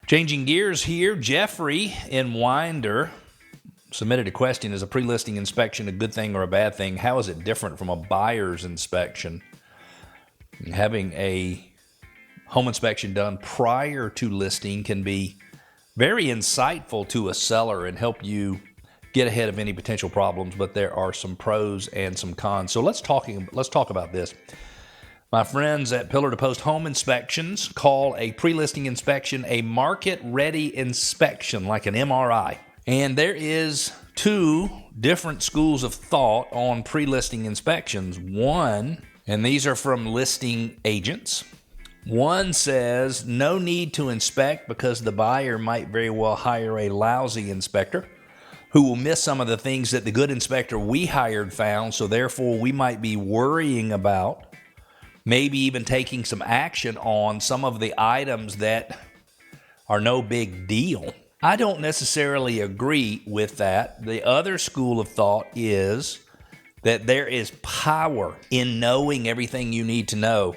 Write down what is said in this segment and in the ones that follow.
Changing gears here, Jeffrey in Winder submitted a question: is a pre-listing inspection a good thing or a bad thing? How is it different from a buyer's inspection? Having a home inspection done prior to listing can be very insightful to a seller and help you get ahead of any potential problems, but there are some pros and some cons. So let's talk about this. My friends at Pillar to Post Home Inspections call a pre-listing inspection a market-ready inspection, like an MRI. And there is two different schools of thought on pre-listing inspections. One, and these are from listing agents, one says no need to inspect because the buyer might very well hire a lousy inspector who will miss some of the things that the good inspector we hired found, so therefore we might be worrying about maybe even taking some action on some of the items that are no big deal. I don't necessarily agree with that. The other school of thought is that there is power in knowing everything you need to know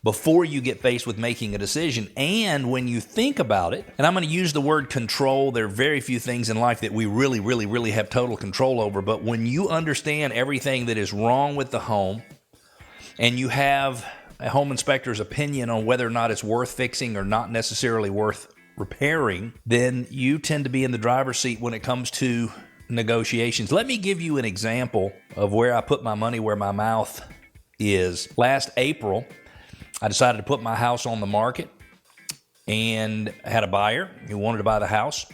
before you get faced with making a decision. And when you think about it, and I'm going to use the word control, there are very few things in life that we really have total control over, but when you understand everything that is wrong with the home, and you have a home inspector's opinion on whether or not it's worth fixing or not necessarily worth repairing, then you tend to be in the driver's seat when it comes to negotiations. Let me give you an example of where I put my money where my mouth is. Last April, I decided to put my house on the market and had a buyer who wanted to buy the house.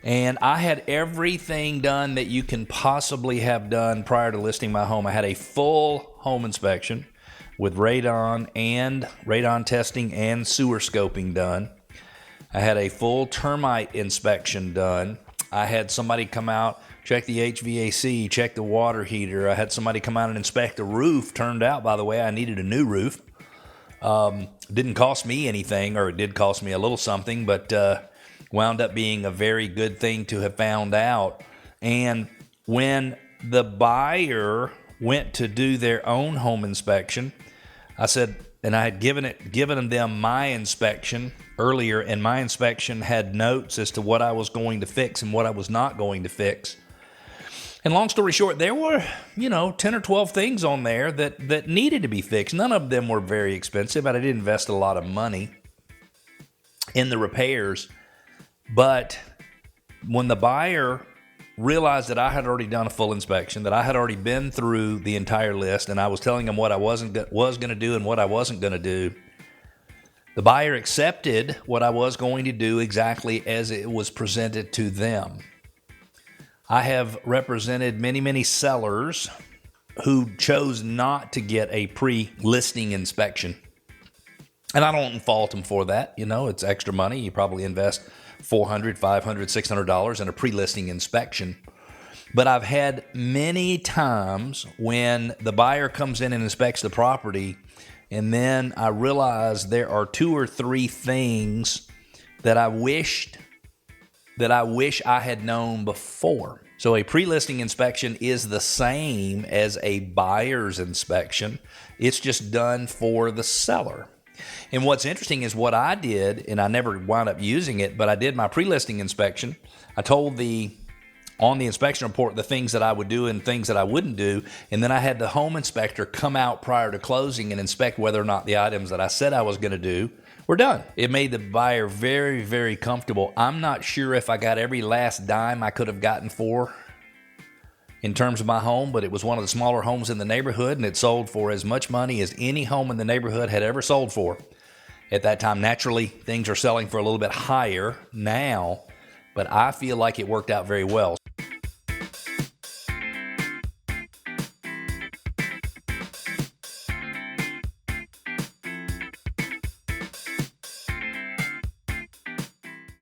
And I had everything done that you can possibly have done prior to listing my home. I had a full home inspection with radon testing and sewer scoping done. I had a full termite inspection done. I had somebody come out, check the HVAC, check the water heater. I had somebody come out and inspect the roof. Turned out, by the way, I needed a new roof. Didn't cost me anything, or it did cost me a little something, but wound up being a very good thing to have found out. And when the buyer went to do their own home inspection, I said, and I had given them my inspection earlier, and my inspection had notes as to what I was going to fix and what I was not going to fix. And long story short, there were, 10 or 12 things on there that needed to be fixed. None of them were very expensive. I didn't invest a lot of money in the repairs. But when the buyer realized that I had already done a full inspection, that I had already been through the entire list, and I was telling them what I was going to do and what I wasn't going to do, the buyer accepted what I was going to do exactly as it was presented to them. I have represented many sellers who chose not to get a pre-listing inspection. And I don't fault them for that. It's extra money. You probably invest $400, $500, $600 in a pre-listing inspection. But I've had many times when the buyer comes in and inspects the property, and then I realize there are 2 or 3 things that I wish I had known before. So a pre-listing inspection is the same as a buyer's inspection. It's just done for the seller. And what's interesting is what I did, and I never wound up using it, but I did my pre-listing inspection. I told on the inspection report the things that I would do and things that I wouldn't do, and then I had the home inspector come out prior to closing and inspect whether or not the items that I said I was going to do were done. It made the buyer very comfortable. I'm not sure if I got every last dime I could have gotten for in terms of my home, but it was one of the smaller homes in the neighborhood, and it sold for as much money as any home in the neighborhood had ever sold for at that time. Naturally, things are selling for a little bit higher now, but I feel like it worked out very well.